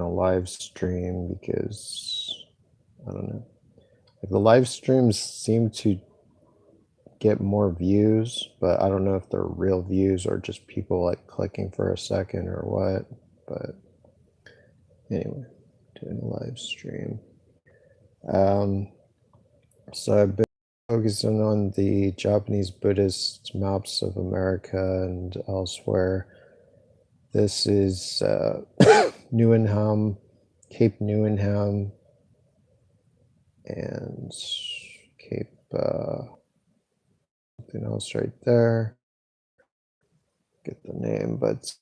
a live stream because I don't know. Like the live streams seem to get more views, but I don't know if they're real views or just people like clicking for a second or what. But anyway, doing a live stream. So I've been focusing on the Japanese Buddhist maps of America and elsewhere. This is Newenham, Cape Newenham, and Cape something else right there. Get the name, but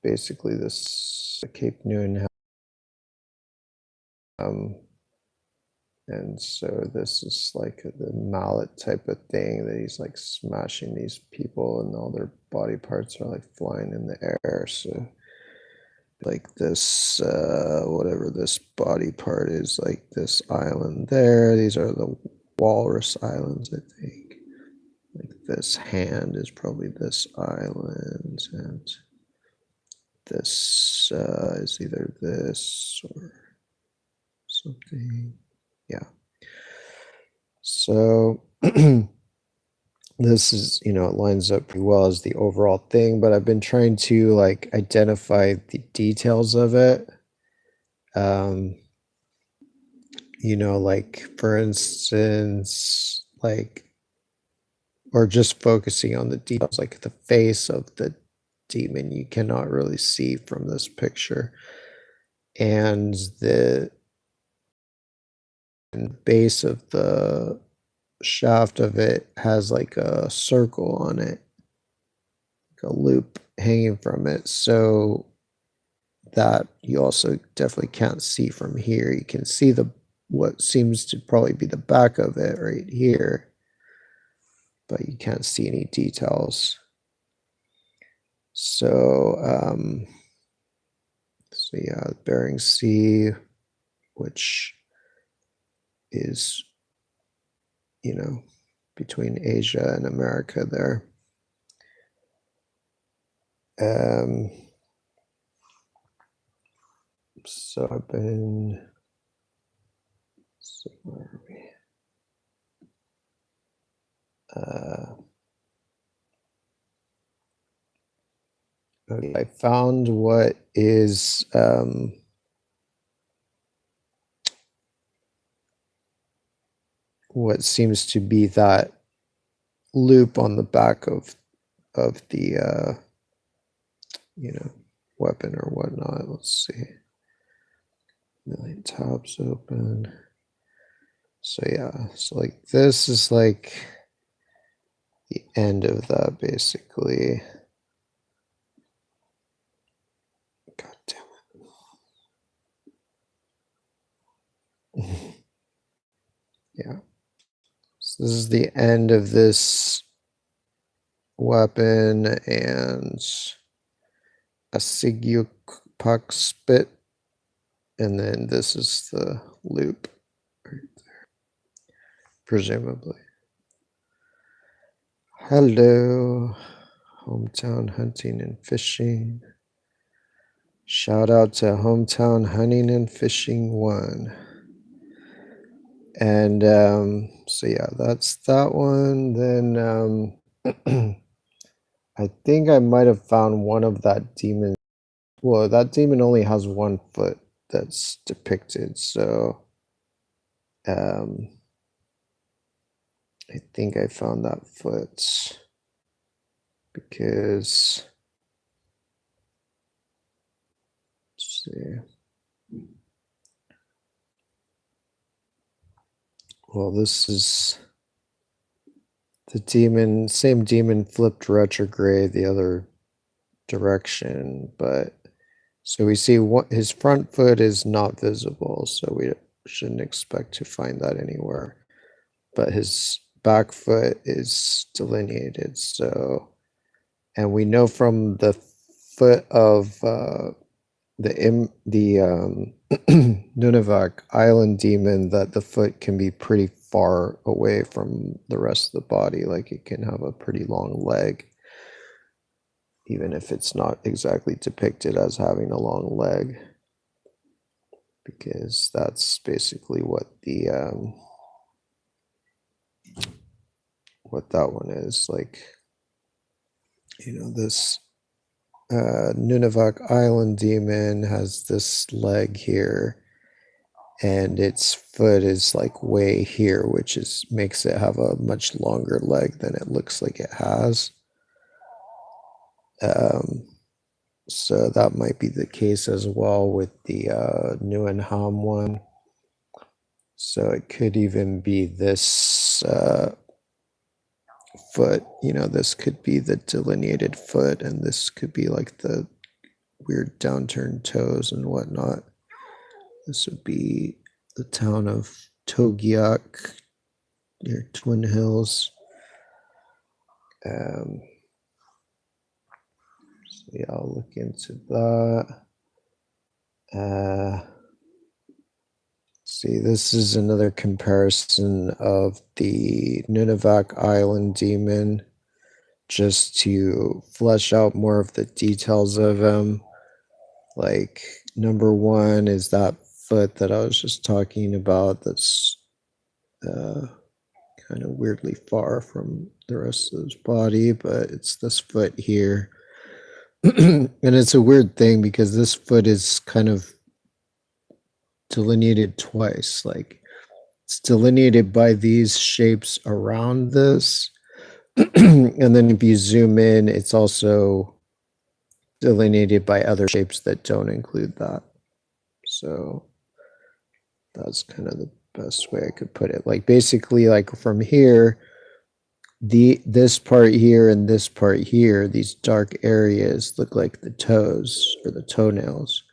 basically this Cape Newenham. And so this is like the mallet type of thing that he's like smashing these people and all their body parts are like flying in the air. So like this, whatever this body part is, like this island there, these are the Walrus Islands, I think. Like this hand is probably this island, and this is either this or something. Yeah. So this is, it lines up pretty well as the overall thing, but I've been trying to like identify the details of it. Like for instance, like, or just focusing on the details, like the face of the demon, you cannot really see from this picture. And the base of the shaft of it has like a circle on it, like a loop hanging from it, so that you also definitely can't see from here. You can see what seems to probably be the back of it right here, but you can't see any details. So yeah, Bering Sea, which is between Asia and America there. So I've been, so where are we? Okay, I found what is what seems to be that loop on the back of the weapon or whatnot. Let's see. Million tabs open. So yeah, so like this is like the end of that basically. God damn it. Yeah. So this is the end of this weapon and a Sigyuk puck spit, and then this is the loop right there, presumably. Hello, hometown hunting and fishing. Shout out to Hometown Hunting and Fishing 1. And so yeah, that's that one. Then I think I might have found one of that demon. Well, that demon only has one foot that's depicted, so I think I found that foot because, let's see. Well, this is the demon, same demon flipped retrograde the other direction, but so we see what his front foot is not visible, so we shouldn't expect to find that anywhere. But his back foot is delineated, so, and we know from the foot of the Nunavak island demon that the foot can be pretty far away from the rest of the body, like it can have a pretty long leg. even if it's not exactly depicted as having a long leg, because that's basically what the what that one is like. This Nunavak Island demon has this leg here, and its foot is like way here, which makes it have a much longer leg than it looks like it has. So that might be the case as well with the Nuenham one. So it could even be this foot, this could be the delineated foot, and this could be like the weird downturned toes and whatnot. This would be the town of Togiak near Twin Hills. So yeah, I'll look into that. See, this is another comparison of the Nunavak Island demon, just to flesh out more of the details of him. Like, number one is that foot that I was just talking about that's kind of weirdly far from the rest of his body, but it's this foot here. And it's a weird thing because this foot is kind of delineated twice. Like, it's delineated by these shapes around this. And then if you zoom in, it's also delineated by other shapes that don't include that. So that's kind of the best way I could put it. Like, basically, like from here, this part here and this part here, these dark areas look like the toes or the toenails.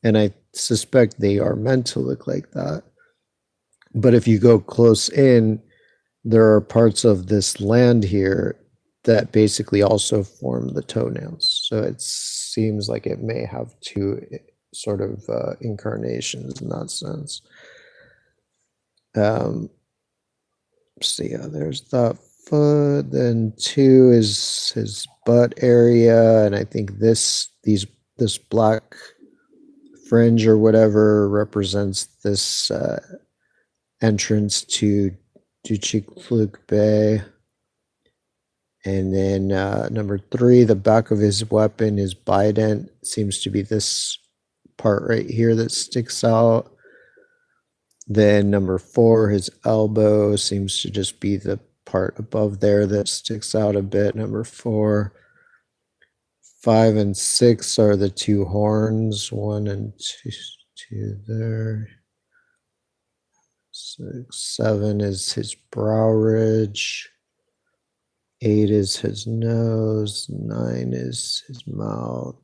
And I suspect they are meant to look like that. But if you go close in, there are parts of this land here that basically also form the toenails. So it seems like it may have two sort of incarnations in that sense. So yeah, there's that foot. Then two is his butt area, and I think this black fringe or whatever represents this entrance to Duchikluk Bay. And then number three, the back of his weapon is bident. Seems to be this part right here that sticks out. Then number four, his elbow seems to just be the part above there that sticks out a bit. Number four. 5 and 6 are the two horns. 1 and 2 there. 6, 7 is his brow ridge. 8 is his nose. 9 is his mouth.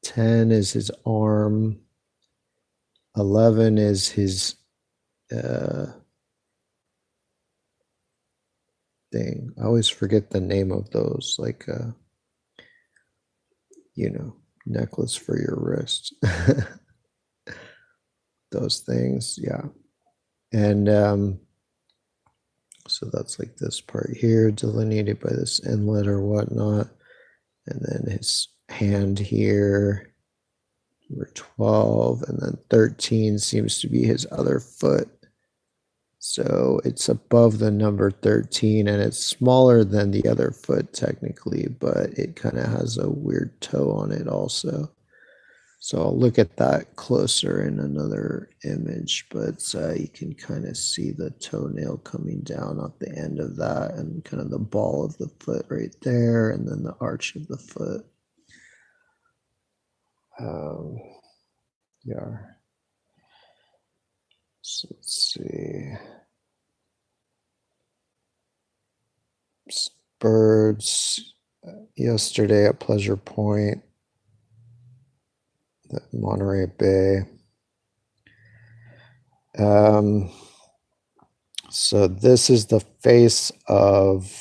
10 is his arm. 11 is his thing. I always forget the name of those, like necklace for your wrist. Those things, yeah. And so that's like this part here, delineated by this inlet or whatnot. And then his hand here, number 12, and then 13 seems to be his other foot. So it's above the number 13, and it's smaller than the other foot technically, but it kind of has a weird toe on it also. So I'll look at that closer in another image, but you can kind of see the toenail coming down at the end of that, and kind of the ball of the foot right there, and then the arch of the foot. Yeah. So let's see. Birds yesterday at Pleasure Point, Monterey Bay. So this is the face of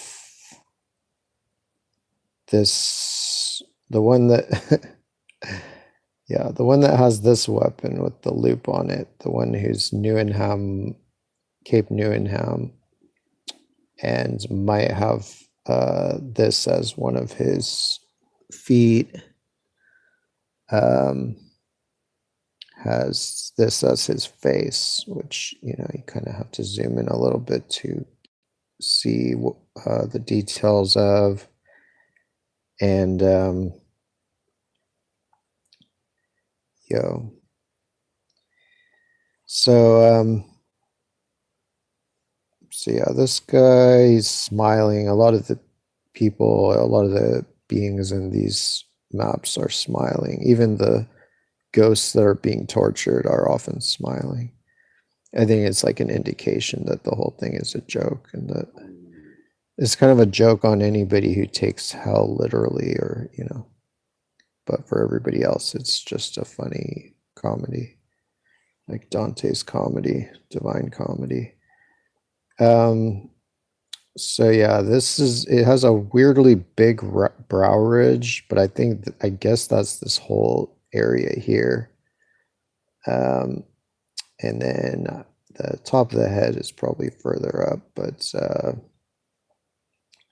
this, the one that, yeah, the one that has this weapon with the loop on it, the one who's Cape Neuenham, and might have this as one of his feet, has this as his face, which, you kind of have to zoom in a little bit to see the details of. And yo, so yeah, this guy, he's smiling. A lot of the beings in these maps are smiling. Even the ghosts that are being tortured are often smiling. I think it's like an indication that the whole thing is a joke, and that it's kind of a joke on anybody who takes hell literally, or, but for everybody else, it's just a funny comedy, like Dante's comedy, Divine Comedy. So yeah, it has a weirdly big brow ridge, but I guess that's this whole area here. And then the top of the head is probably further up, but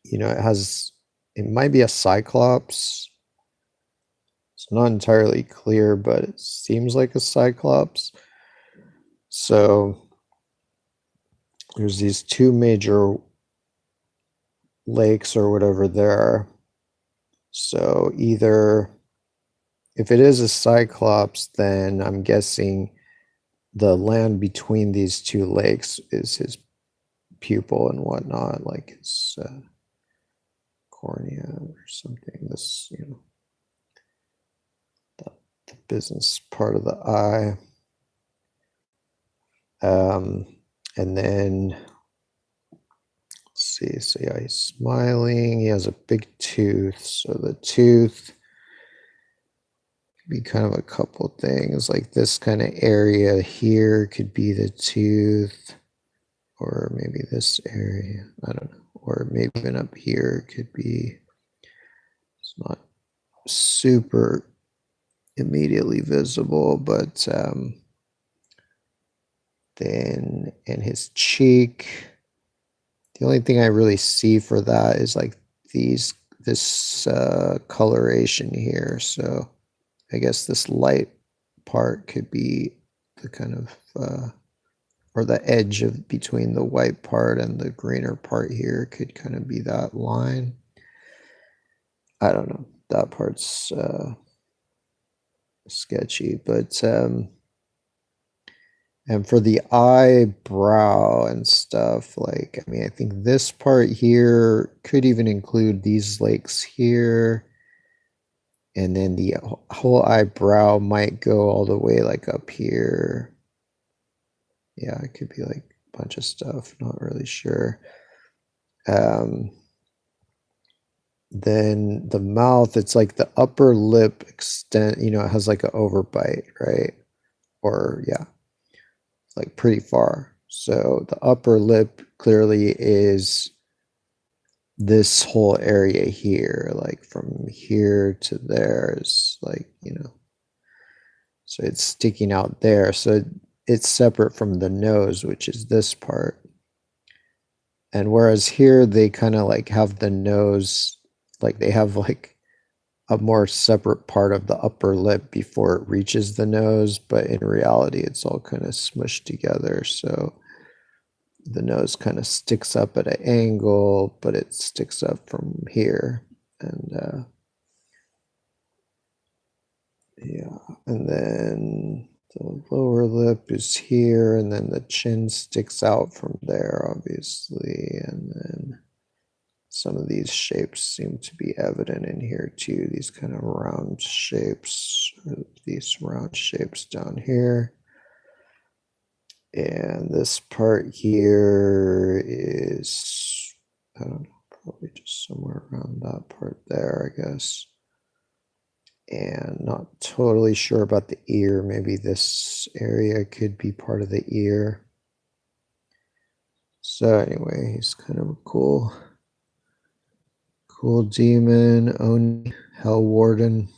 it might be a cyclops. It's not entirely clear, but it seems like a cyclops. So there's these two major lakes or whatever there. So either, if it is a cyclops, then I'm guessing the land between these two lakes is his pupil and whatnot, like his cornea or something. This, the business part of the eye. And then, let's see. So yeah, he's smiling. He has a big tooth. So the tooth could be kind of a couple things. Like this kind of area here could be the tooth, or maybe this area. I don't know. Or maybe even up here could be. It's not super immediately visible, but then in his cheek, the only thing I really see for that is like this coloration here. So I guess this light part could be the kind of or the edge of between the white part and the greener part here could kind of be that line. I don't know. That part's sketchy, but and for the eyebrow and stuff, like, I mean, I think this part here could even include these lakes here. And then the whole eyebrow might go all the way like up here. Yeah, it could be like a bunch of stuff, not really sure. Then the mouth, it's like the upper lip extent, it has like an overbite, right? Or yeah, like pretty far. So the upper lip clearly is this whole area here, like from here to there is like, so it's sticking out there. So it's separate from the nose, which is this part. And whereas here they kind of like have the nose, like they have like a more separate part of the upper lip before it reaches the nose, but in reality it's all kind of smushed together. So the nose kind of sticks up at an angle, but it sticks up from here. And yeah, and then the lower lip is here, and then the chin sticks out from there, obviously. And then some of these shapes seem to be evident in here too, these kind of round shapes, these round shapes down here. And this part here is, I don't know, probably just somewhere around that part there, I guess. And not totally sure about the ear. Maybe this area could be part of the ear. So anyway, he's kind of a cool demon, Oni, Hell Warden.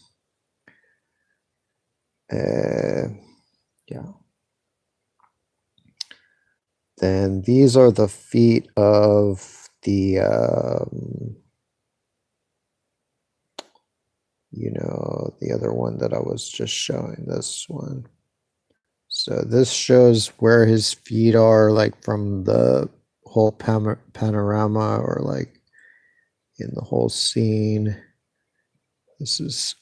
Yeah. Then these are the feet of the the other one that I was just showing, this one. So this shows where his feet are, like from the whole panorama, or like in the whole scene. This is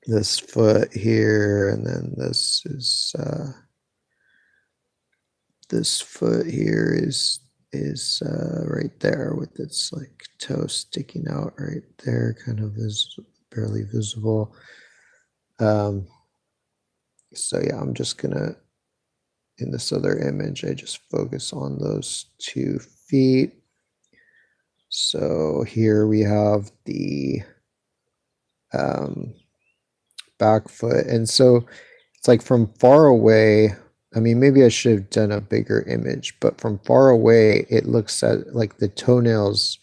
this foot here, and then this is this foot here is right there with its like toe sticking out right there, kind of barely visible. So yeah, I'm just gonna, in this other image, I just focus on those 2 feet. So here we have the back foot, and so it's like from far away. I mean, maybe I should have done a bigger image, but from far away, it looks at like the toenails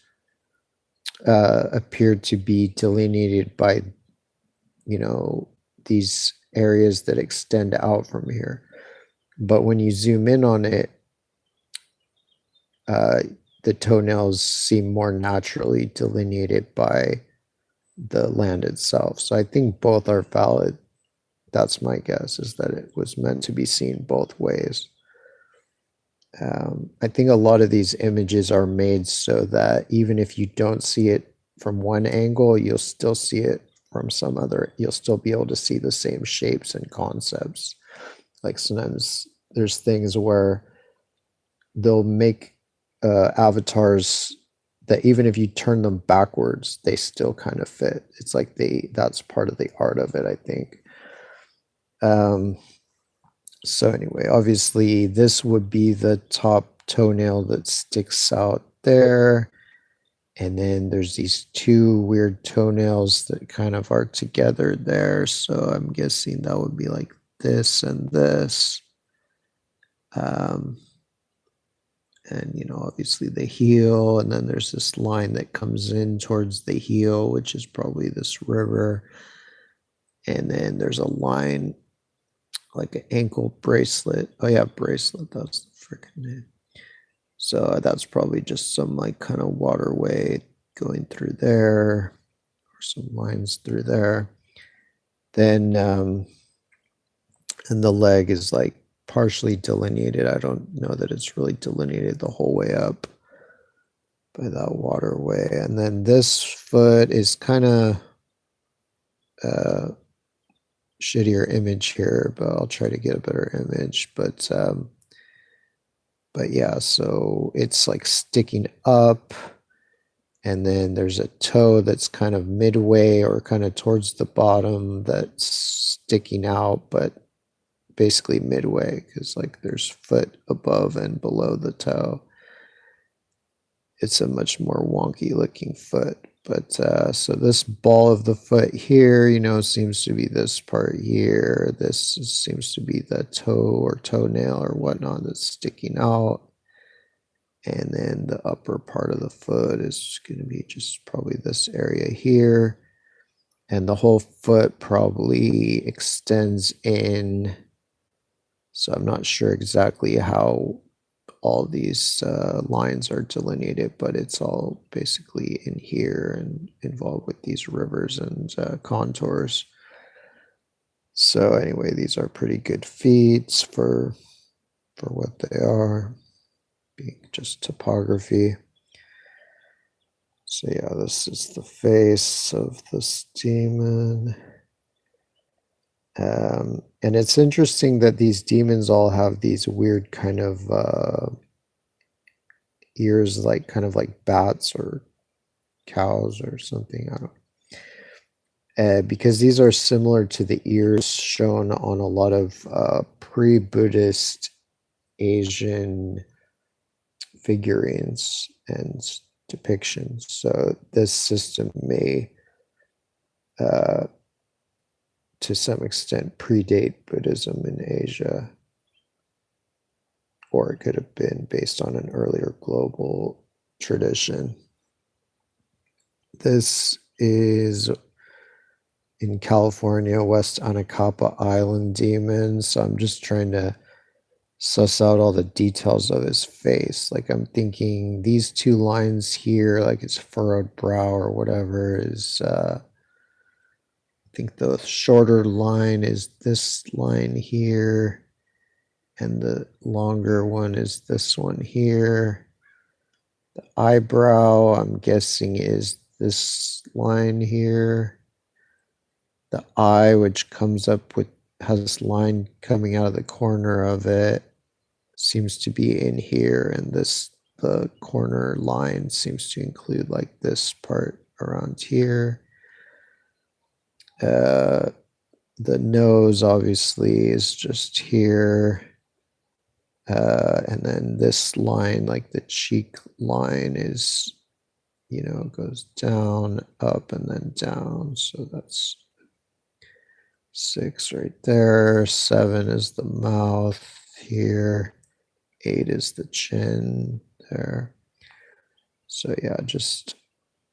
appear to be delineated by, these areas that extend out from here. But when you zoom in on it, the toenails seem more naturally delineated by the land itself. So I think both are valid. That's my guess, is that it was meant to be seen both ways. I think a lot of these images are made so that even if you don't see it from one angle, you'll still see it from some other, you'll still be able to see the same shapes and concepts. Like sometimes there's things where they'll make avatars that even if you turn them backwards, they still kind of fit. It's like that's part of the art of it, I think. So anyway, obviously this would be the top toenail that sticks out there. And then there's these 2 weird toenails that kind of are together there. So I'm guessing that would be like this and this. And obviously the heel, and then there's this line that comes in towards the heel, which is probably this river. And then there's a line like an ankle bracelet. Oh yeah, bracelet, that's the freaking name. So that's probably just some like kind of waterway going through there, or some lines through there. Then and the leg is like partially delineated. I don't know that it's really delineated the whole way up by that waterway. And then this foot is kind of shittier image here, but I'll try to get a better image. But yeah, so it's like sticking up, and then there's a toe that's kind of midway or kind of towards the bottom that's sticking out, but basically midway, because like there's foot above and below the toe. It's a much more wonky looking foot. But so this ball of the foot here, seems to be this part here. This seems to be the toe or toenail or whatnot that's sticking out. And then the upper part of the foot is going to be just probably this area here. And the whole foot probably extends in. So I'm not sure exactly how all these lines are delineated, but it's all basically in here and involved with these rivers and contours. So anyway, these are pretty good feats for what they are, being just topography. So yeah, this is the face of this demon. And it's interesting that these demons all have these weird kind of ears, like kind of like bats or cows or something. I don't know. Because these are similar to the ears shown on a lot of pre-Buddhist Asian figurines and depictions. So this system may to some extent predate Buddhism in Asia, or it could have been based on an earlier global tradition. This is in California, West Anacapa Island demon. So I'm just trying to suss out all the details of his face. Like I'm thinking these 2 lines here, like his furrowed brow or whatever, is think the shorter line is this line here, and the longer one is this one here. The eyebrow, I'm guessing, is this line here. The eye, which comes up with, has this line coming out of the corner of it, seems to be in here, and the corner line seems to include like this part around here. The nose obviously is just here. And then this line, like the cheek line, is, goes down, up, and then down. So that's 6 right there. 7 is the mouth here. 8 is the chin there. So yeah, just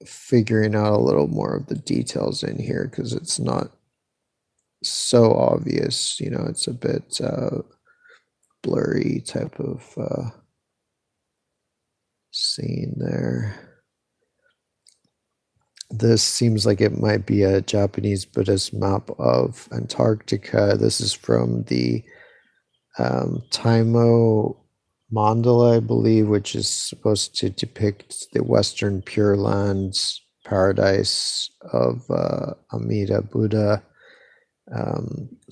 figuring out a little more of the details in here because it's not so obvious. It's a bit blurry type of scene there. This seems like it might be a Japanese Buddhist map of Antarctica. This is from the Taimo mandala, I believe, which is supposed to depict the Western Pure Lands paradise of Amida Buddha,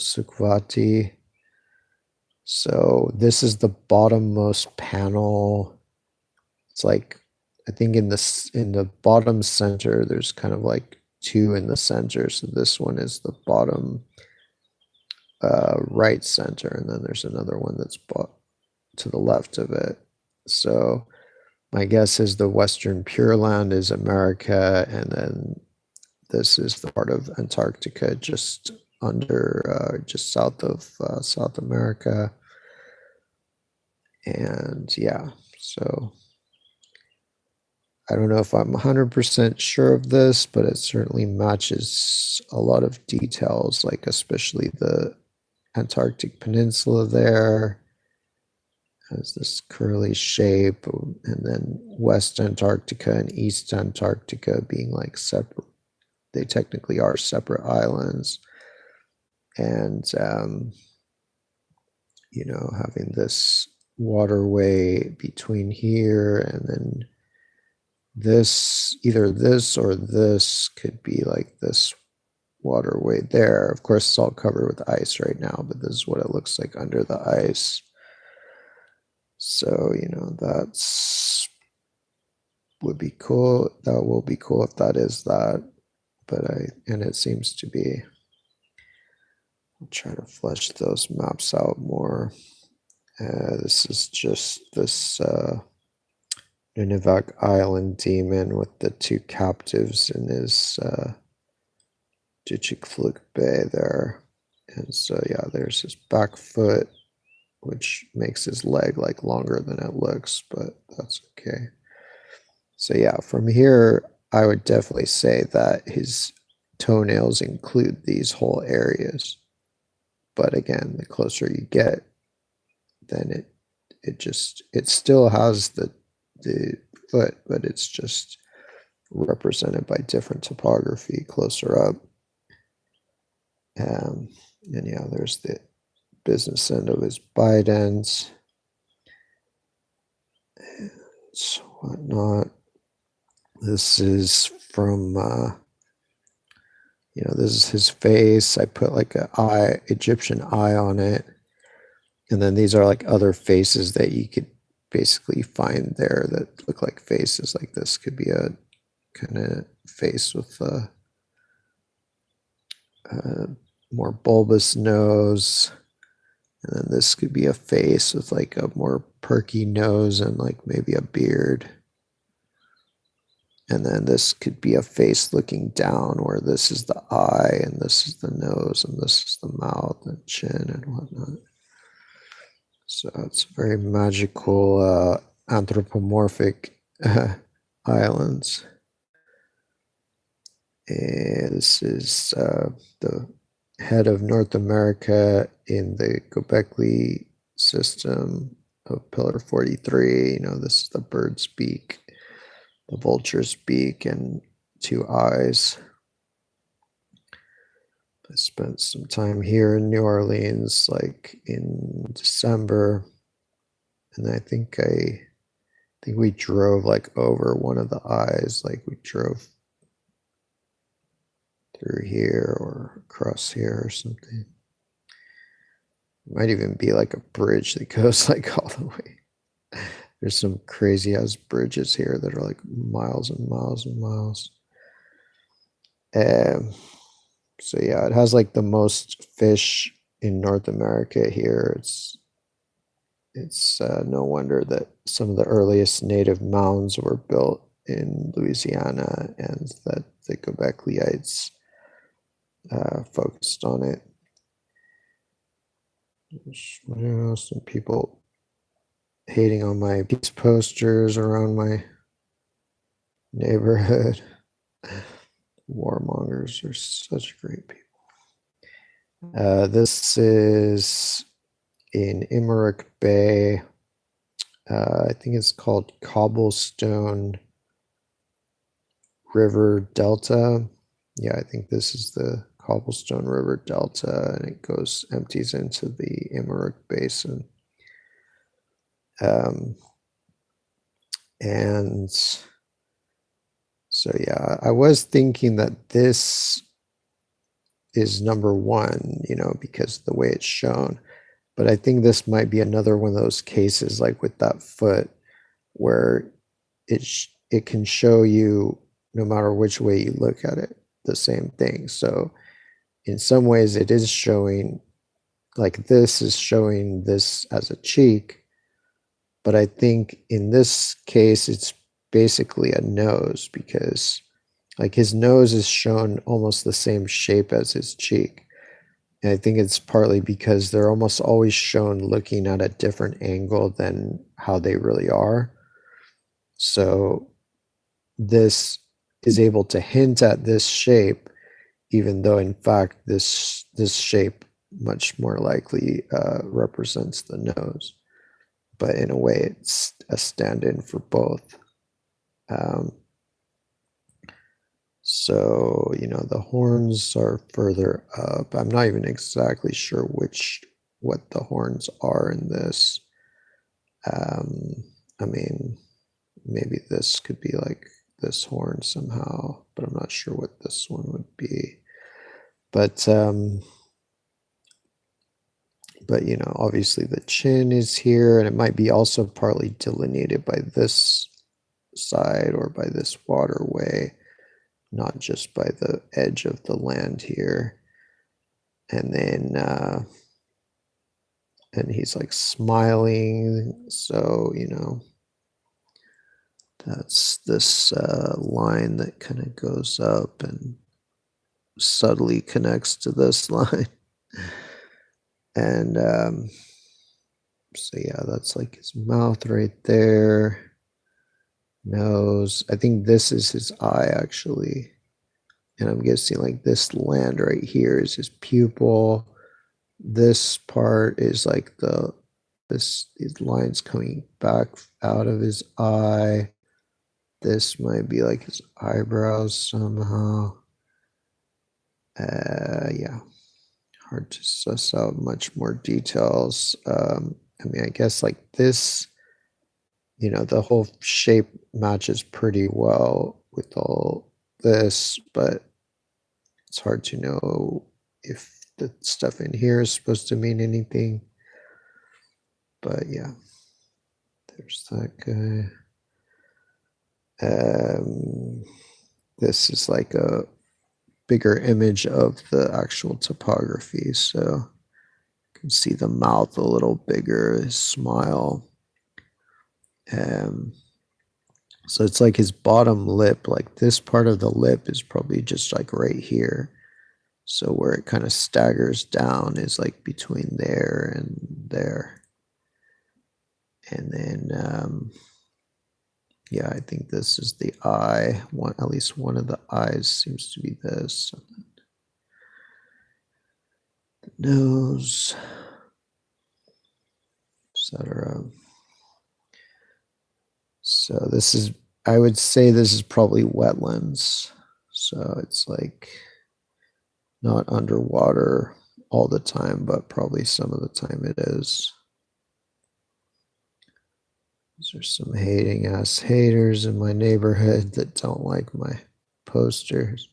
Sukhvati. So this is the bottommost panel. It's like, I think in the bottom center, there's kind of like 2 in the center. So this one is the bottom right center, and then there's another one that's to the left of it. So my guess is the Western Pure Land is America, and then this is the part of Antarctica just just south of South America. And yeah, so I don't know if I'm 100% sure of this, but it certainly matches a lot of details, like especially the Antarctic Peninsula there has this curly shape, and then West Antarctica and East Antarctica being like separate. They technically are separate islands. And, having this waterway between here, and then either this or this could be like this waterway there. Of course, it's all covered with ice right now, but this is what it looks like under the ice. So, that's would be cool. That will be cool if that is that. And it seems to be. I'll try to flesh those maps out more. This is just this Nunivak Island demon with the 2 captives in his Dichikfluk Bay there. And so, yeah, there's his back foot, which makes his leg like longer than it looks, but that's okay. So yeah, from here, I would definitely say that his toenails include these whole areas. But again, the closer you get, then it still has the foot, but it's just represented by different topography closer up. And yeah, there's the business end of his bite ends and whatnot. This is from this is his face. I put like an Egyptian eye on it, and then these are like other faces that you could basically find there that look like faces. Like this could be a kind of face with a more bulbous nose. And then this could be a face with like a more perky nose and like maybe a beard. And then this could be a face looking down, where this is the eye and this is the nose and this is the mouth and chin and whatnot. So it's very magical anthropomorphic islands. And this is the head of North America in the Göbekli system of Pillar 43. This is the bird's beak, the vulture's beak, and 2 eyes. I spent some time here in New Orleans, like in December, and I think we drove like over one of the eyes, like we drove through here or across here or something. It might even be like a bridge that goes like all the way. There's some crazy ass bridges here that are like miles and miles and miles. So yeah, it has like the most fish in North America here. It's no wonder that some of the earliest native mounds were built in Louisiana and that the Göbekliites focused on it. I don't know, some people hating on my peace posters around my neighborhood. Warmongers are such great people. This is in Emmerich Bay. I think it's called Cobblestone River Delta. Yeah, I think this is the Cobblestone River Delta, and it empties into the Emmerich Basin. And so, yeah, I was thinking that this is number one, because of the way it's shown. But I think this might be another one of those cases, like with that foot, where it can show you, no matter which way you look at it, the same thing. So in some ways it is showing, like this is showing this as a cheek, but I think in this case it's basically a nose, because like his nose is shown almost the same shape as his cheek. And I think it's partly because they're almost always shown looking at a different angle than how they really are. So this is able to hint at this shape, even though in fact this shape much more likely represents the nose. But in a way, it's a stand-in for both. So, the horns are further up. I'm not even exactly sure what the horns are in this. I mean, maybe this could be like this horn somehow, but I'm not sure what this one would be. But obviously the chin is here, and it might be also partly delineated by this side or by this waterway, not just by the edge of the land here. And then and he's like smiling, so that's this line that kind of goes up and subtly connects to this line. And so yeah, that's like his mouth right there. Nose. I think this is his eye actually. And I'm guessing like this land right here is his pupil. This part is like these lines coming back out of his eye. This might be like his eyebrows somehow. Yeah, hard to suss out much more details. I mean, I guess like this, the whole shape matches pretty well with all this, but it's hard to know if the stuff in here is supposed to mean anything. But yeah, there's that guy. This is like a bigger image of the actual topography, so you can see the mouth a little bigger, his smile. So it's like his bottom lip, like this part of the lip is probably just like right here. So where it kind of staggers down is like between there and there. And then, yeah, I think this is the eye. At least one of the eyes seems to be this. The nose, etc. So this is, I would say this is probably wetlands. So it's like not underwater all the time, but probably some of the time it is. There's some hating ass haters in my neighborhood that don't like my posters.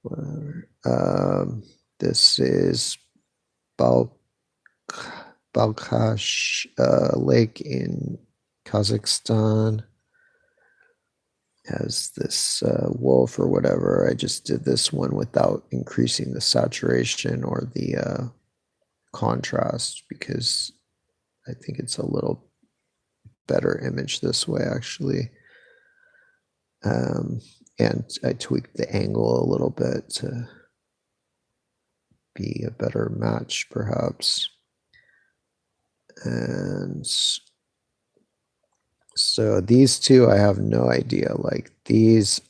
Whatever. This is Balkhash Lake in Kazakhstan. Has this wolf or whatever. I just did this one without increasing the saturation or the contrast because I think it's a little better image this way actually. And I tweaked the angle a little bit to be a better match perhaps. And so these two, I have no idea. Like this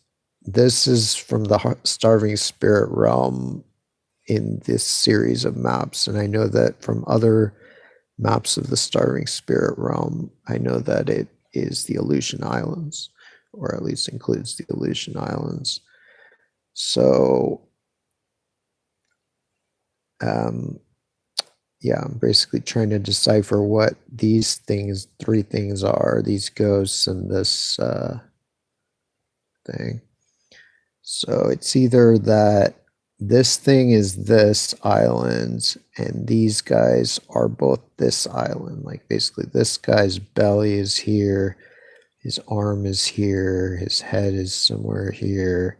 is from the Starving Spirit realm in this series of maps. And I know that from other maps of the Starving Spirit realm, I know that it is the Aleutian Islands, or at least includes the Aleutian Islands. So, yeah, I'm basically trying to decipher what these things, three things are, these ghosts and this thing. So it's either that this thing is this island and these guys are both this island. Like basically this guy's belly is here, his arm is here, his head is somewhere here.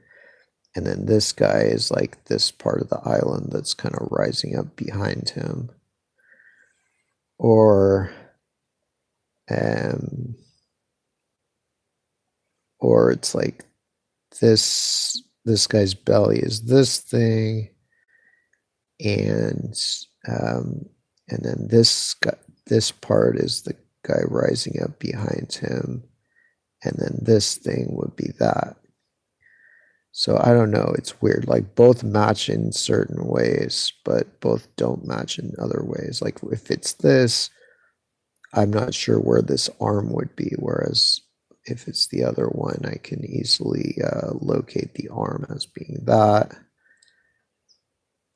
And then this guy is like this part of the island that's kind of rising up behind him. Or it's like this guy's belly is this thing, and then this part is the guy rising up behind him, and then this thing would be that. So I don't know, it's weird. Like both match in certain ways, but both don't match in other ways. Like if it's this, I'm not sure where this arm would be, whereas if it's the other one, I can easily locate the arm as being that.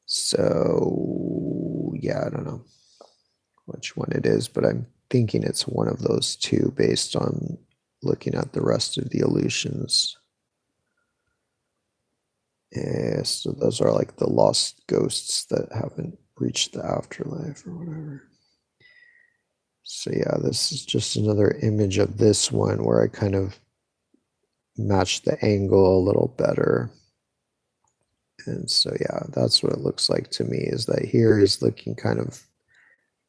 So yeah, I don't know which one it is, but I'm thinking it's one of those two based on looking at the rest of the illusions. Yeah, so those are like the lost ghosts that haven't reached the afterlife or whatever. So yeah, this is just another image of this one where I kind of match the angle a little better. And so yeah, that's what it looks like to me, is that here he's looking kind of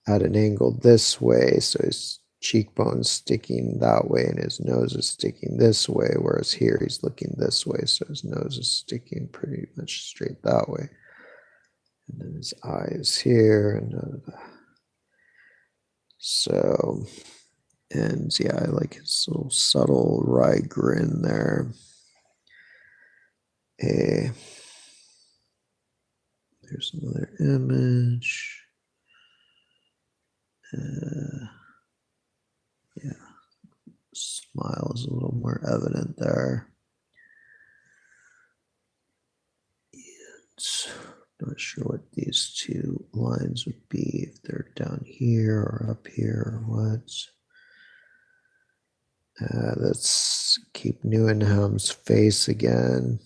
at an angle this way, so his cheekbone's sticking that way and his nose is sticking this way, whereas here he's looking this way, so his nose is sticking pretty much straight that way. And then his eye is here, and so, and yeah, I like his little subtle wry grin there. There's another image. Yeah, smile is a little more evident there. And not sure what these two lines would be, if they're down here or up here or what. Let's keep Newenham's face again.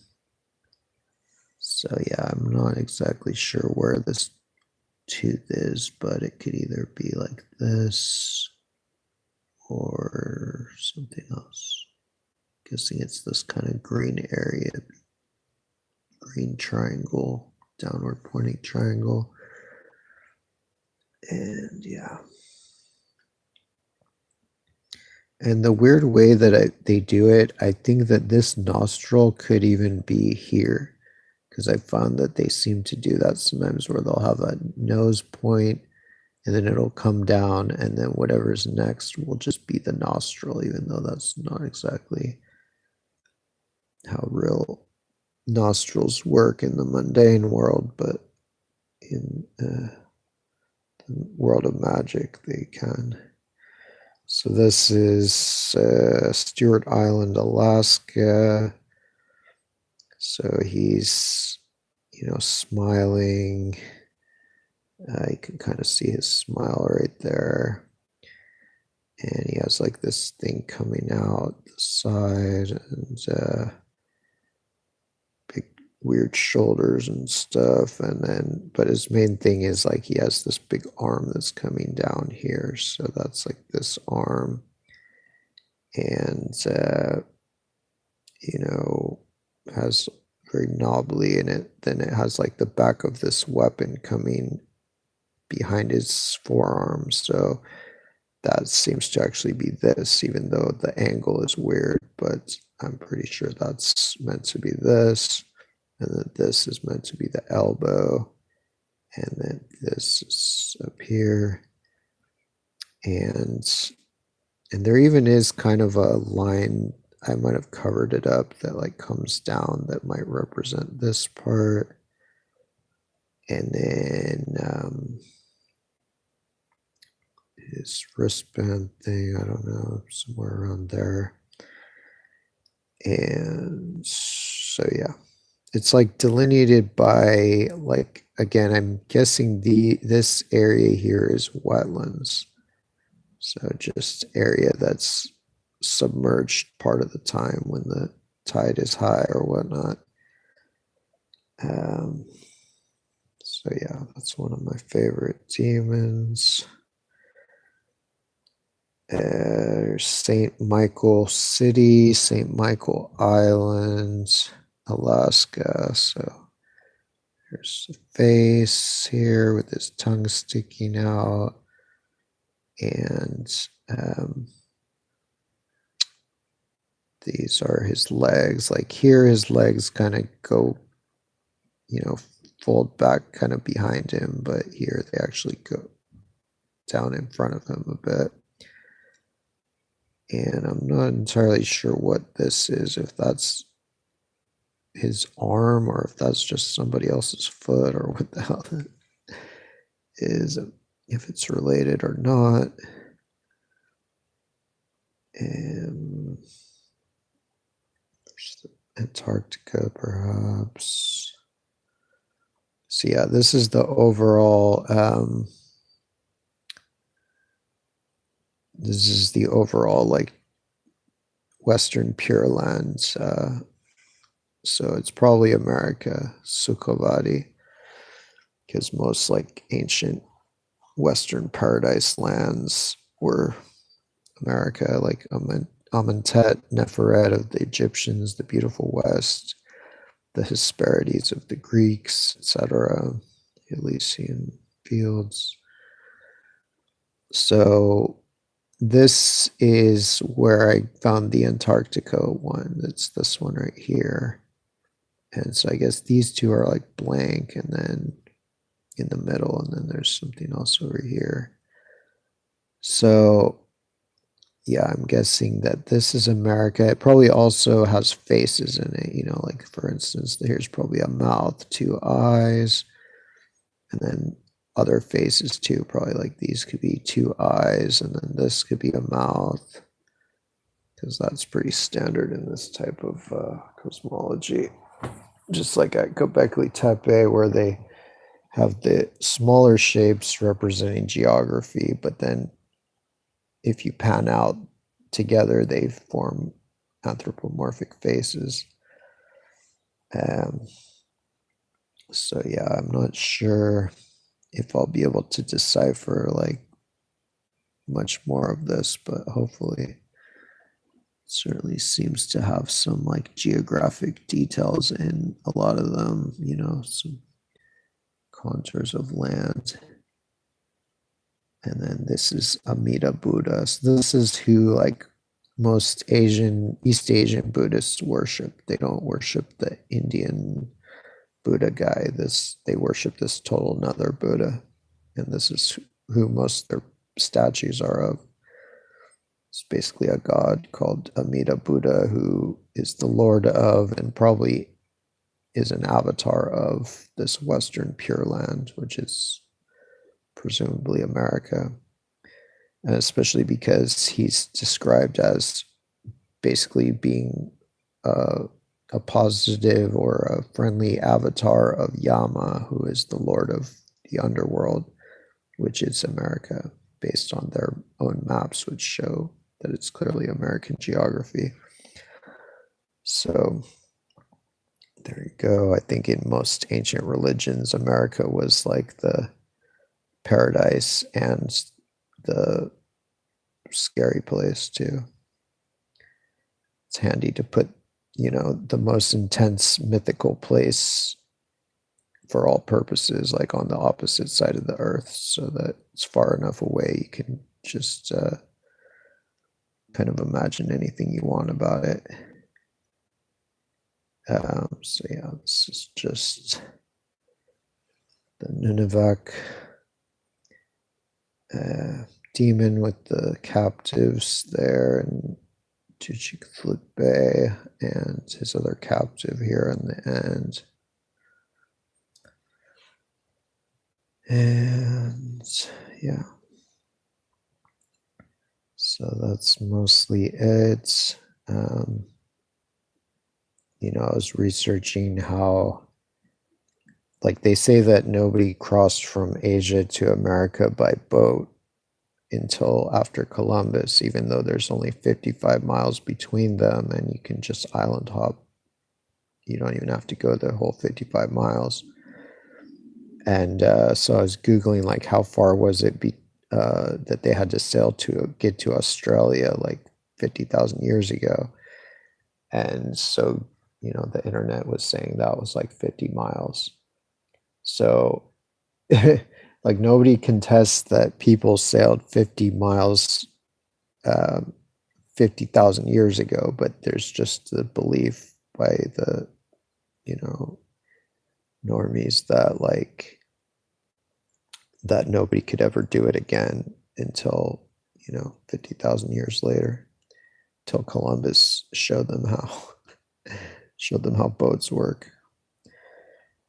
So yeah, I'm not exactly sure where this tooth is, but it could either be like this or something else. Guessing it's this kind of green area, green triangle, downward pointing triangle. And yeah. And the weird way that they do it, I think that this nostril could even be here, because I found that they seem to do that sometimes, where they'll have a nose point and then it'll come down, and then whatever's next will just be the nostril, even though that's not exactly how real nostrils work in the mundane world, but in the world of magic they can. So this is Stewart Island, Alaska. So he's smiling. You can kind of see his smile right there. And he has like this thing coming out the side and big weird shoulders and stuff. And then, but his main thing is like he has this big arm that's coming down here. So that's like this arm. And, has very knobbly in it. Then it has like the back of this weapon coming behind his forearm. So that seems to actually be this, even though the angle is weird, but I'm pretty sure that's meant to be this. And then this is meant to be the elbow. And then this is up here. And there even is kind of a line, I might have covered it up, that like comes down that might represent this part. And then his wristband thing, I don't know, somewhere around there. And so, yeah, it's like delineated by, like, again, I'm guessing this area here is wetlands. So just area that's submerged part of the time when the tide is high or whatnot. So yeah, that's one of my favorite demons. St. Michael City, St. Michael Island, Alaska. So there's the face here with his tongue sticking out. And these are his legs. Like here, his legs kind of go, fold back kind of behind him, but here they actually go down in front of him a bit. And I'm not entirely sure what this is, if that's his arm or if that's just somebody else's foot or what the hell that is, if it's related or not. And Antarctica, perhaps. So yeah, this is the overall like Western Pure Lands. So it's probably America, Sukhavati, because most like ancient Western paradise lands were America, like Amentet, Neferet of the Egyptians, the beautiful West, the Hesperides of the Greeks, etc., Elysian fields. So this is where I found the Antarctica one. It's this one right here. And so I guess these two are like blank, and then in the middle, and then there's something else over here. So yeah, I'm guessing that this is America. It probably also has faces in it, like for instance, here's probably a mouth, two eyes, and then other faces too. Probably like these could be two eyes, and then this could be a mouth, because that's pretty standard in this type of cosmology. Just like at Göbekli Tepe, where they have the smaller shapes representing geography, but then if you pan out together, they form anthropomorphic faces. So yeah, I'm not sure if I'll be able to decipher like much more of this, but hopefully it certainly seems to have some like geographic details in a lot of them, some contours of land. And then this is Amida Buddha. So this is who like most East Asian Buddhists worship. They don't worship the Indian Buddha guy. They worship this total another Buddha. And this is who most of their statues are of. It's basically a god called Amida Buddha, who is the lord of, and probably is an avatar of, this Western Pure Land, which is presumably America, and especially because he's described as basically being a positive or a friendly avatar of Yama, who is the lord of the underworld, which is America, based on their own maps, which show that it's clearly American geography. So there you go. I think in most ancient religions, America was like the paradise and the scary place too. It's handy to put, the most intense mythical place for all purposes, like on the opposite side of the earth, so that it's far enough away you can just kind of imagine anything you want about it. So yeah, this is just the Nunavak demon with the captives there, and Tuchikflute and his other captive here in the end. And yeah, so that's mostly it. I was researching how, like, they say that nobody crossed from Asia to America by boat until after Columbus, even though there's only 55 miles between them and you can just island hop. You don't even have to go the whole 55 miles. And so I was Googling, like, how far was it that they had to sail to get to Australia, like 50,000 years ago. And so, the internet was saying that was like 50 miles. So, like, nobody contests that people sailed 50 miles 50,000 years ago, but there's just the belief by the, normies that, like, that nobody could ever do it again until, 50,000 years later, till Columbus showed them how boats work.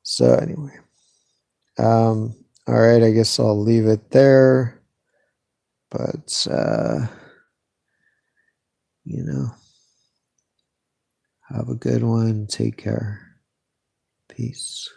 So anyway, all right, I guess I'll leave it there. But have a good one. Take care. Peace.